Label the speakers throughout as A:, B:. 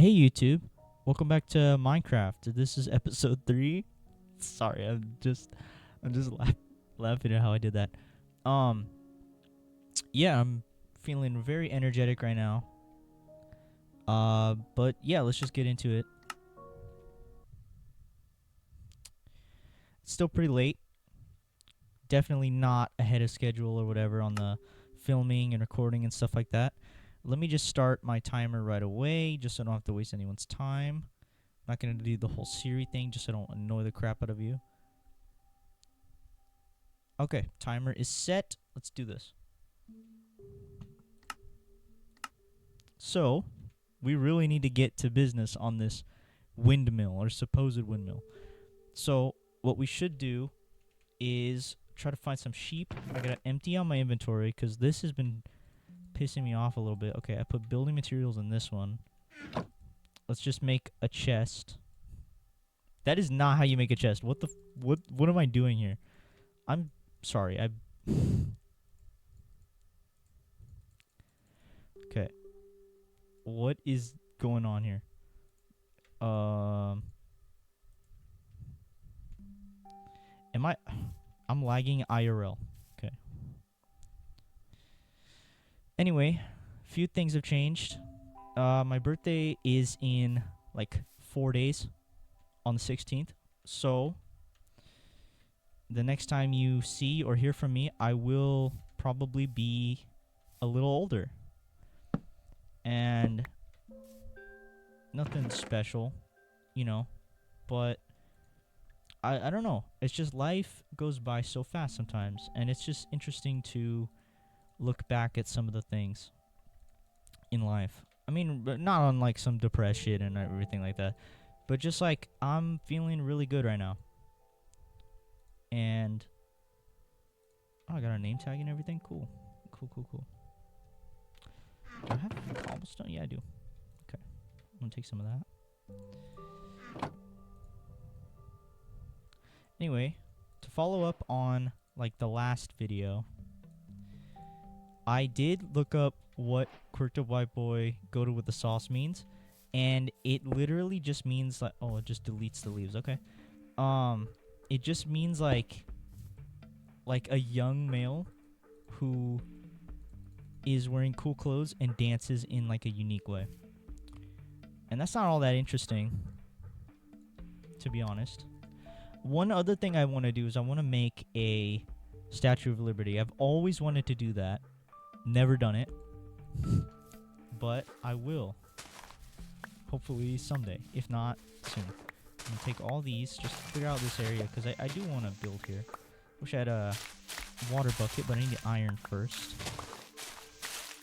A: Hey YouTube, welcome back to Minecraft. This is episode 3. Sorry, I'm just laughing at how I did that. Um yeah, I'm feeling very energetic right now. But yeah, let's just get into it. It's still pretty late. Definitely not ahead of schedule or whatever on the filming and recording and stuff like that. Let me just start my timer right away just so I don't have to waste anyone's time. I'm not going to do the whole Siri thing just so I don't annoy the crap out of you. Okay, timer is set. Let's do this. So, we really need to get to business on this windmill or supposed windmill. So, what we should do is try to find some sheep. I gotta empty out my inventory because this has been pissing me off a little bit. Okay, I put building materials in this one. Let's just make a chest. That is not how you make a chest. What am I doing here? I'm sorry. Okay. What is going on here? Am I I'm lagging IRL. Okay. Anyway, few things have changed. My birthday is in like 4 days on the 16th. So, the next time you see or hear from me, I will probably be a little older. And nothing special, you know, but I don't know. It's just life goes by so fast sometimes, and it's just interesting to look back at some of the things in life. I mean, but not on like some depression and everything like that, but just like I'm feeling really good right now. And oh, I got a name tag and everything. Cool. Cool. Do I have cobblestone? Yeah, I do. Okay. I'm gonna take some of that. Anyway, to follow up on like the last video, I did look up what Quirked Up White Boy Go to with the sauce means, and it literally just means like, oh, it just deletes the leaves. Okay. It just means like a young male who is wearing cool clothes and dances in like a unique way. And that's not all that interesting, to be honest. One other thing I want to do is I want to make a Statue of Liberty. I've always wanted to do that. Never done it. But I will. Hopefully someday. If not, soon. I'm going to take all these, just clear out this area, because I do want to build here. Wish I had a water bucket, but I need the iron first.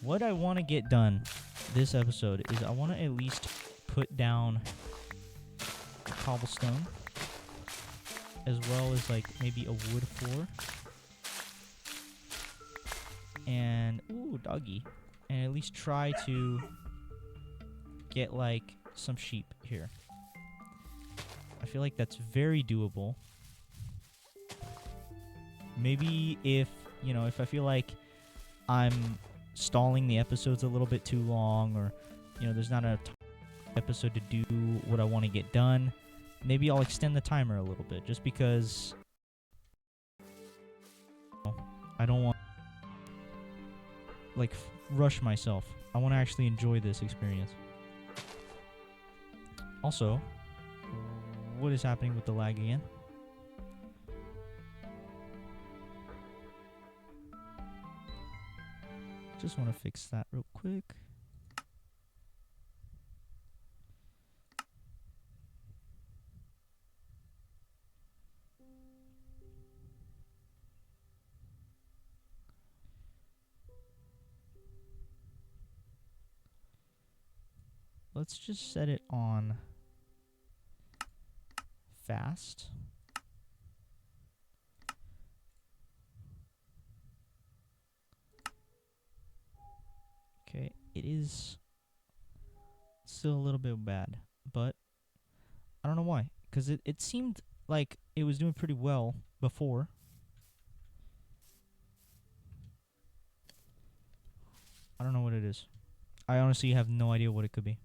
A: What I want to get done this episode is I want to at least put down cobblestone, as well as like maybe a wood floor. And, ooh, doggy. And at least try to get like some sheep here. I feel like that's very doable. Maybe if I feel like I'm stalling the episodes a little bit too long, or there's not enough episode to do what I want to get done, maybe I'll extend the timer a little bit, just because I don't want like rush myself. I want to actually enjoy this experience. Also, what is happening with the lag again? Just want to fix that real quick. Let's just set it on fast. Okay, it is still a little bit bad, but I don't know why. Because it seemed like it was doing pretty well before. I don't know what it is. I honestly have no idea what it could be.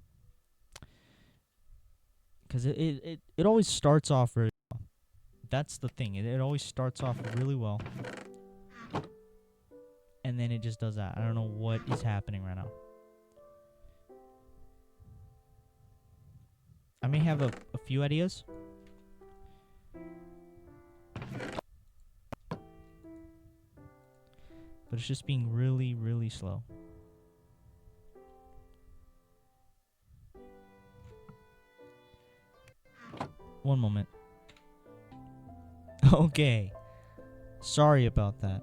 A: because it always starts off really well. That's the thing. It always starts off really well, and then it just does that. I don't know what is happening right now. I may have a few ideas. But it's just being really, really slow. One moment. Okay. Sorry about that.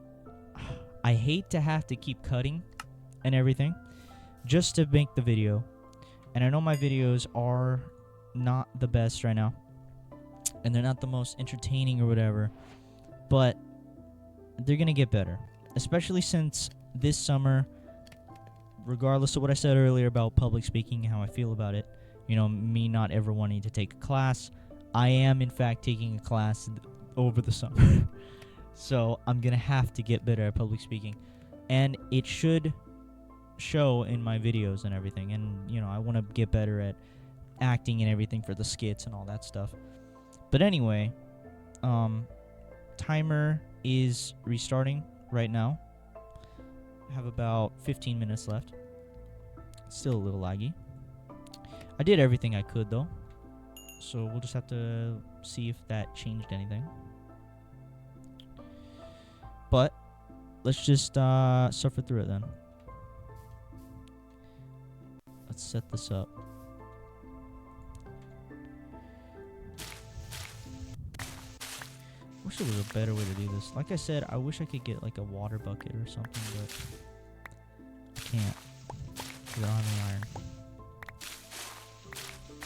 A: I hate to have to keep cutting and everything just to make the video. And I know my videos are not the best right now. And they're not the most entertaining or whatever. But they're going to get better. Especially since this summer, regardless of what I said earlier about public speaking, how I feel about it, you know, me not ever wanting to take a class, I am in fact taking a class over the summer. So I'm going to have to get better at public speaking. And it should show in my videos and everything. And, you know, I want to get better at acting and everything for the skits and all that stuff. But anyway, timer is restarting right now. I have about 15 minutes left. Still a little laggy. I did everything I could though. So we'll just have to see if that changed anything. But let's just suffer through it then. Let's set this up. Wish there was a better way to do this. Like I said, I wish I could get like a water bucket or something, but I can't. I don't have any iron.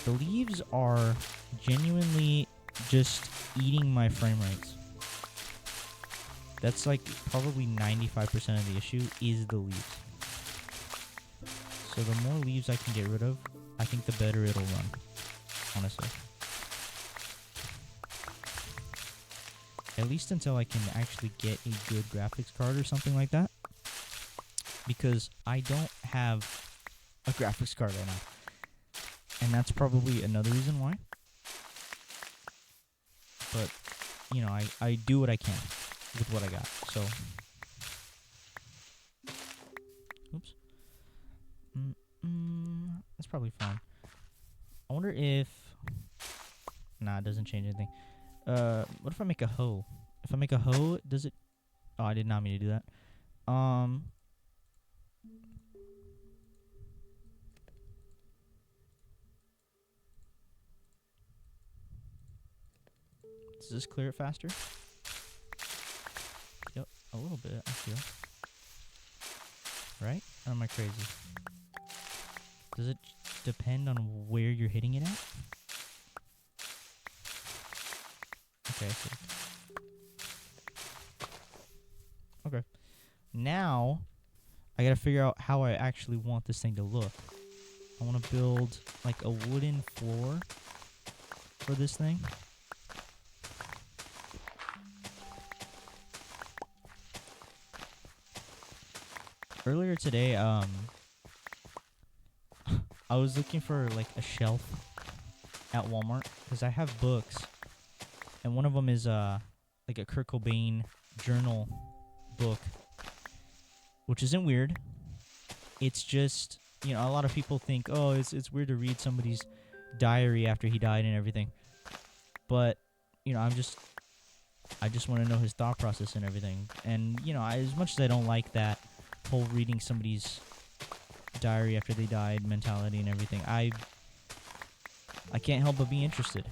A: The leaves are genuinely just eating my frame rates. That's like probably 95% of the issue is the leaves. So the more leaves I can get rid of, I think the better it'll run, honestly. At least until I can actually get a good graphics card or something like that. Because I don't have a graphics card right now. And that's probably another reason why. But, you know, I do what I can with what I got. So, oops. That's probably fine. I wonder if... Nah, it doesn't change anything. What if I make a hoe? If I make a hoe, does it... Oh, I did not mean to do that. Does this clear it faster? Yep, a little bit, I feel. Right? Or am I crazy? Does it depend on where you're hitting it at? Okay, I see. Okay. Now, I gotta figure out how I actually want this thing to look. I want to build, like, a wooden floor for this thing. Earlier today, I was looking for, like, a shelf at Walmart, because I have books, and one of them is, like, a Kurt Cobain journal book, which isn't weird. It's just, you know, a lot of people think, oh, it's weird to read somebody's diary after he died and everything. But, you know, I just want to know his thought process and everything. And, you know, as much as I don't like that whole reading somebody's diary after they died mentality and everything, I can't help but be interested.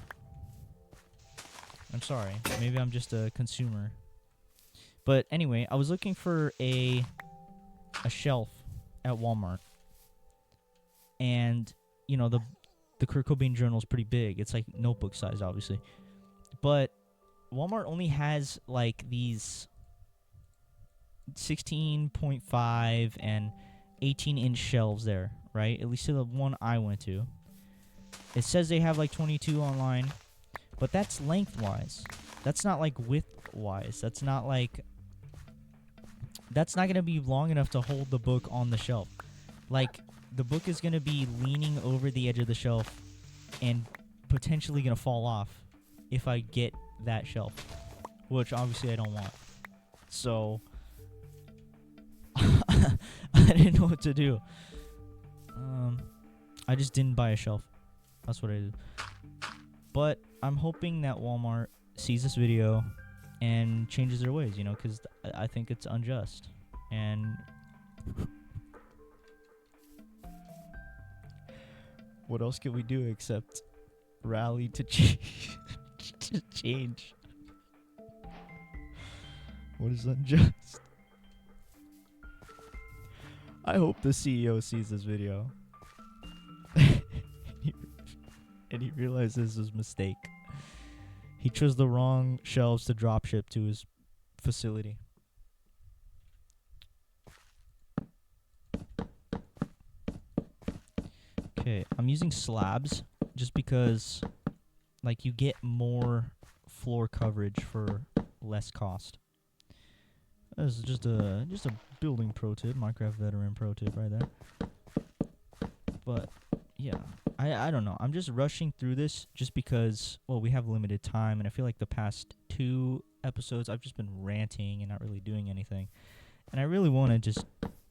A: I'm sorry. Maybe I'm just a consumer. But anyway, I was looking for a shelf at Walmart. And, you know, the Kurt Cobain journal is pretty big. It's like notebook size, obviously. But Walmart only has, like, these 16.5 and 18-inch shelves there, right? At least to the one I went to. It says they have, like, 22 online. But that's lengthwise. That's not, like, width-wise. That's not, like... That's not going to be long enough to hold the book on the shelf. Like, the book is going to be leaning over the edge of the shelf and potentially gonna fall off if I get that shelf, which obviously I don't want. So I didn't know what to do. I just didn't buy a shelf. That's what I did. But I'm hoping that Walmart sees this video and changes their ways, you know, because I think it's unjust. And what else can we do except rally to to change? What is unjust? I hope the CEO sees this video and he realizes his mistake. He chose the wrong shelves to drop ship to his facility. Okay, I'm using slabs just because, like, you get more floor coverage for less cost. This is just a building pro tip, Minecraft veteran pro tip right there. But yeah, I don't know. I'm just rushing through this just because, well, we have limited time, and I feel like the past 2 episodes I've just been ranting and not really doing anything. And I really want to just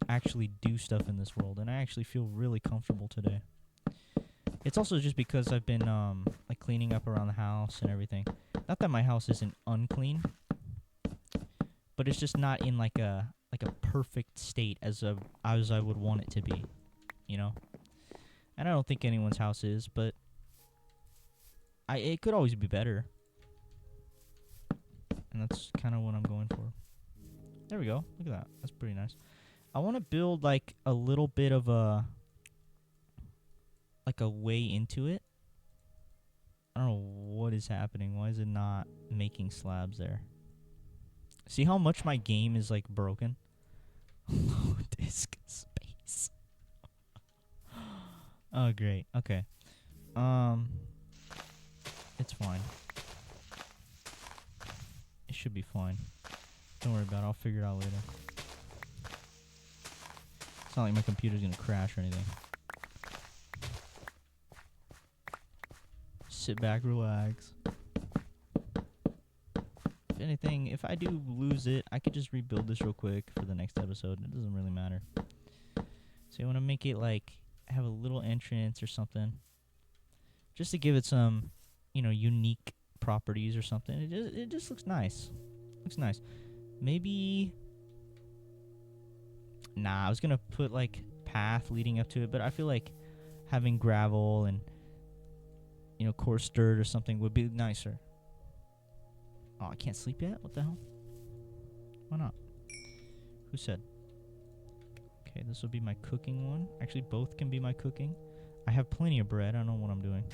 A: actually do stuff in this world, and I actually feel really comfortable today. It's also just because I've been like cleaning up around the house and everything. Not that my house isn't unclean, but it's just not in like a perfect state as I would want it to be, you know? And I don't think anyone's house is, but it could always be better. And that's kind of what I'm going for. There we go. Look at that. That's pretty nice. I want to build like a little bit of a way into it. I don't know what is happening. Why is it not making slabs there? See how much my game is like broken? Low disk space. Oh great. Okay. It's fine. It should be fine. Don't worry about it. I'll figure it out later. It's not like my computer's gonna crash or anything. Sit back, relax. If anything, if I do lose it, I could just rebuild this real quick for the next episode. It doesn't really matter. So you want to make it like have a little entrance or something, just to give it some, you know, unique properties or something. It just looks nice. Looks nice. Maybe. Nah, I was gonna put like path leading up to it, but I feel like having gravel and, you know, coarse dirt or something would be nicer. Oh, I can't sleep yet? What the hell? Why not? Who said? Okay, this will be my cooking one. Actually, both can be my cooking. I have plenty of bread. I don't know what I'm doing.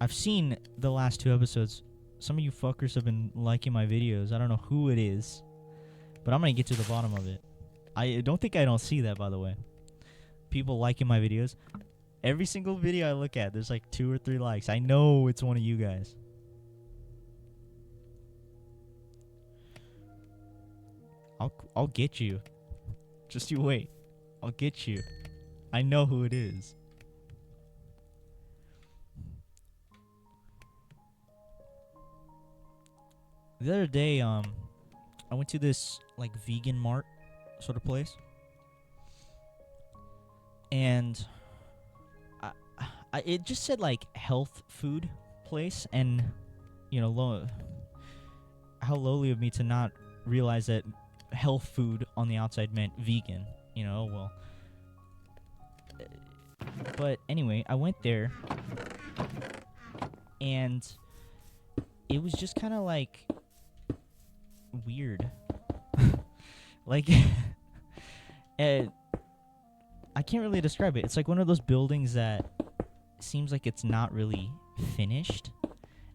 A: I've seen the last 2 episodes. Some of you fuckers have been liking my videos. I don't know who it is, but I'm gonna get to the bottom of it. I don't think I don't see that, by the way. People liking my videos. Every single video I look at, there's like 2 or 3 likes. I know it's one of you guys. I'll get you. Just you wait. I'll get you. I know who it is. The other day, I went to this like vegan mart sort of place, and it just said like health food place, and you know, how lowly of me to not realize that health food on the outside meant vegan. You know, well. But anyway, I went there, and it was just kind of like weird. Like, I can't really describe it. It's like one of those buildings that seems like it's not really finished,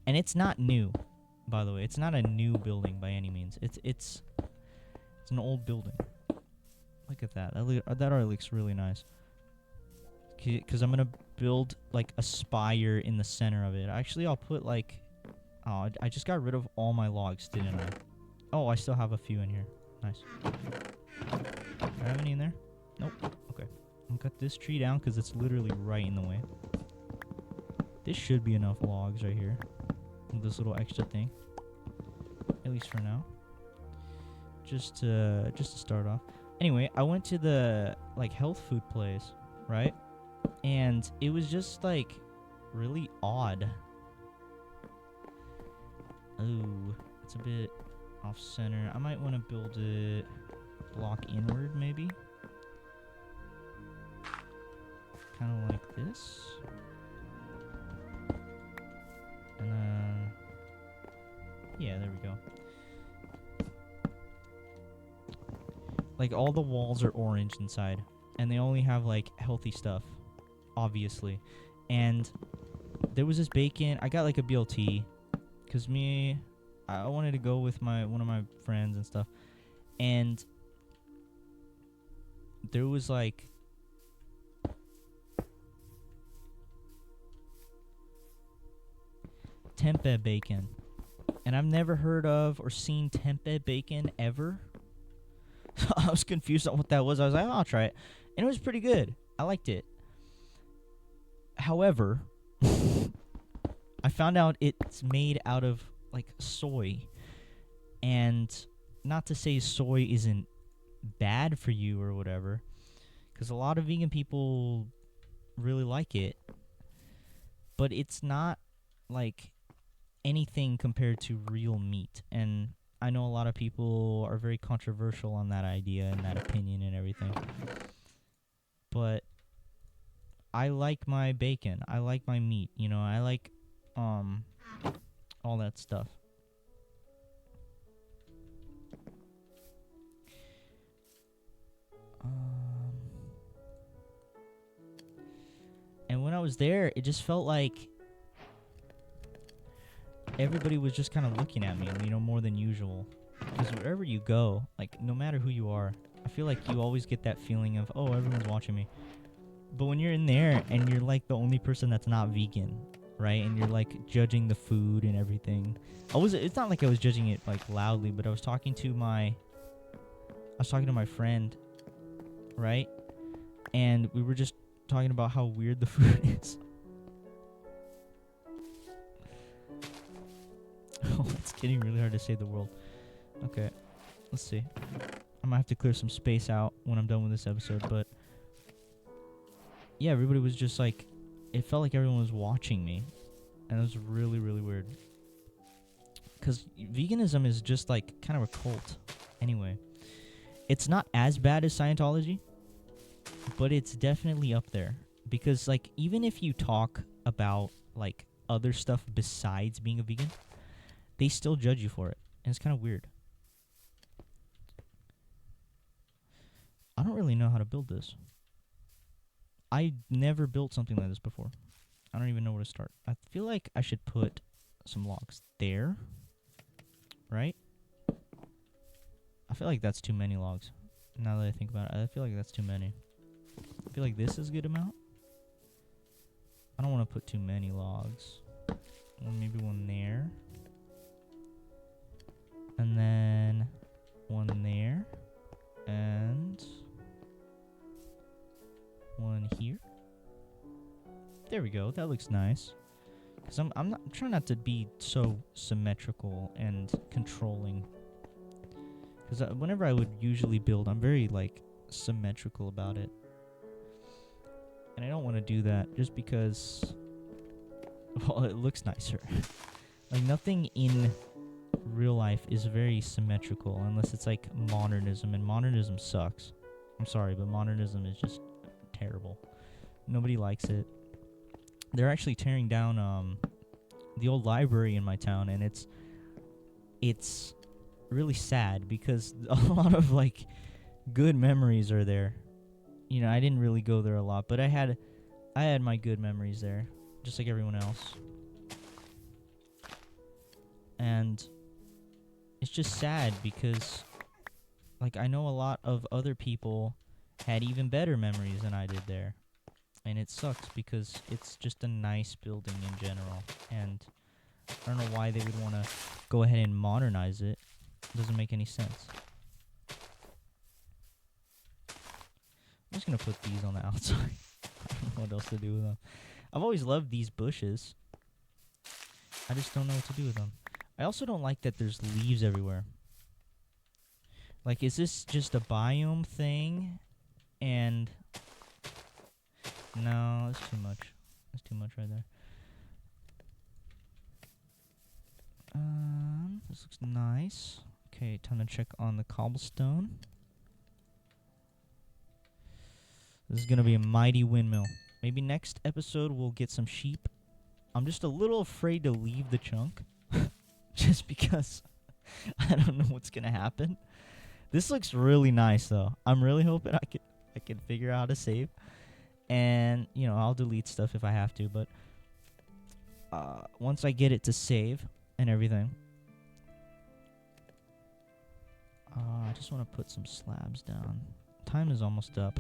A: and it's not new, by the way. It's not a new building by any means. It's an old building. Look at that. That already looks really nice. Because I'm gonna build like a spire in the center of it. Actually, I'll put like, oh, I just got rid of all my logs, didn't I? Oh, I still have a few in here. Nice. Do I have any in there? Nope. Okay. cut this tree down because it's literally right in the way. This should be enough logs right here. This little extra thing. At least for now. Just to start off. Anyway, I went to the like health food place, right? And it was just like really odd. Oh, it's a bit off center. I might want to build it block inward maybe. Kind of like this. And then yeah, there we go. Like, all the walls are orange inside. And they only have, like, healthy stuff. Obviously. And there was this bacon. I got, like, a BLT. Because I wanted to go with one of my friends and stuff. And there was, like... tempeh bacon. And I've never heard of or seen tempeh bacon ever. So I was confused on what that was. I was like, oh, I'll try it. And it was pretty good. I liked it. However, I found out it's made out of, like, soy. And not to say soy isn't bad for you or whatever. Because a lot of vegan people really like it. But it's not, like, anything compared to real meat. And I know a lot of people are very controversial on that idea and that opinion and everything. But I like my bacon. I like my meat. You know, I like all that stuff. And when I was there, it just felt like everybody was just kind of looking at me, you know, more than usual. Because wherever you go, like, no matter who you are, I feel like you always get that feeling of, oh, everyone's watching me. But when you're in there and you're, like, the only person that's not vegan, right? And you're, like, judging the food and everything. It's not like I was judging it, like, loudly, but I was talking to my friend, right? And we were just talking about how weird the food is. Oh, it's getting really hard to save the world. Okay, let's see. I might have to clear some space out when I'm done with this episode, but... yeah, everybody was just like... it felt like everyone was watching me. And it was really, really weird. Because veganism is just, like, kind of a cult. Anyway. It's not as bad as Scientology. But it's definitely up there. Because, like, even if you talk about, like, other stuff besides being a vegan... they still judge you for it. And it's kind of weird. I don't really know how to build this. I never built something like this before. I don't even know where to start. I feel like I should put some logs there. Right? I feel like that's too many logs. Now that I think about it, I feel like that's too many. I feel like this is a good amount. I don't want to put too many logs. Or maybe one there. And then one there. And one here. There we go. That looks nice. Because I'm trying not to be so symmetrical and controlling. Because whenever I would usually build, I'm very, like, symmetrical about it. And I don't want to do that just because, well, it looks nicer. Like, nothing in real life is very symmetrical unless it's, like, modernism. And modernism sucks. I'm sorry, but modernism is just terrible. Nobody likes it. They're actually tearing down the old library in my town, and it's really sad because a lot of, like, good memories are there. You know, I didn't really go there a lot, but I had my good memories there, just like everyone else. And it's just sad because, like, I know a lot of other people had even better memories than I did there. And it sucks because it's just a nice building in general. And I don't know why they would want to go ahead and modernize it. It doesn't make any sense. just gonna put these on the outside. I don't know what else to do with them. I've always loved these bushes. I just don't know what to do with them. I also don't like that there's leaves everywhere. Like, is this just a biome thing? And no, that's too much. That's too much right there. This looks nice. Okay, time to check on the cobblestone. This is gonna be a mighty windmill. Maybe next episode we'll get some sheep. I'm just a little afraid to leave the chunk. Just because I don't know what's gonna happen. This looks really nice though. I'm really hoping I can figure out how to save. And, you know, I'll delete stuff if I have to, but once I get it to save and everything, I just want to put some slabs down. Time is almost up.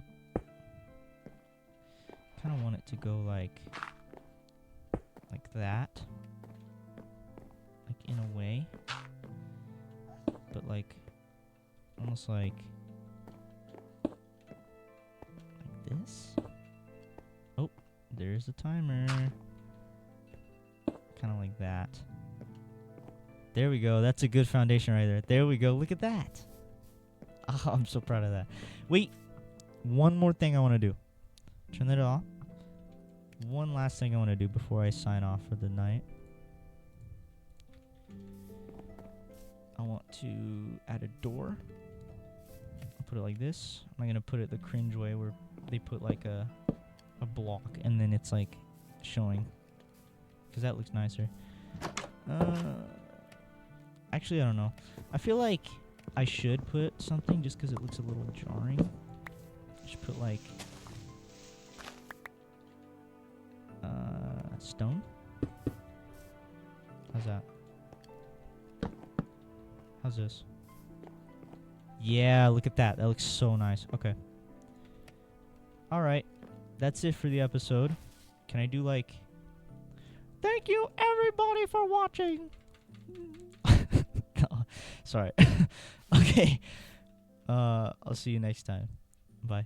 A: Kind of want it to go like that, like in a way, but like almost like this. Oh, there's the timer. Kind of like that. There we go. That's a good foundation right there. There we go. Look at that. Oh, I'm so proud of that. Wait, one more thing I want to do. Turn that off. One last thing I want to do before I sign off for the night. I want to add a door. I'll put it like this. I'm not going to put it the cringe way where they put like a block and then it's like showing. Because that looks nicer. Actually, I don't know. I feel like I should put something just because it looks a little jarring. Just put like stone. How's that? How's this? Yeah, look at that. That looks so nice. Okay. Alright. That's it for the episode. Can I do like... Thank you everybody for watching! Sorry. Okay. I'll see you next time. Bye.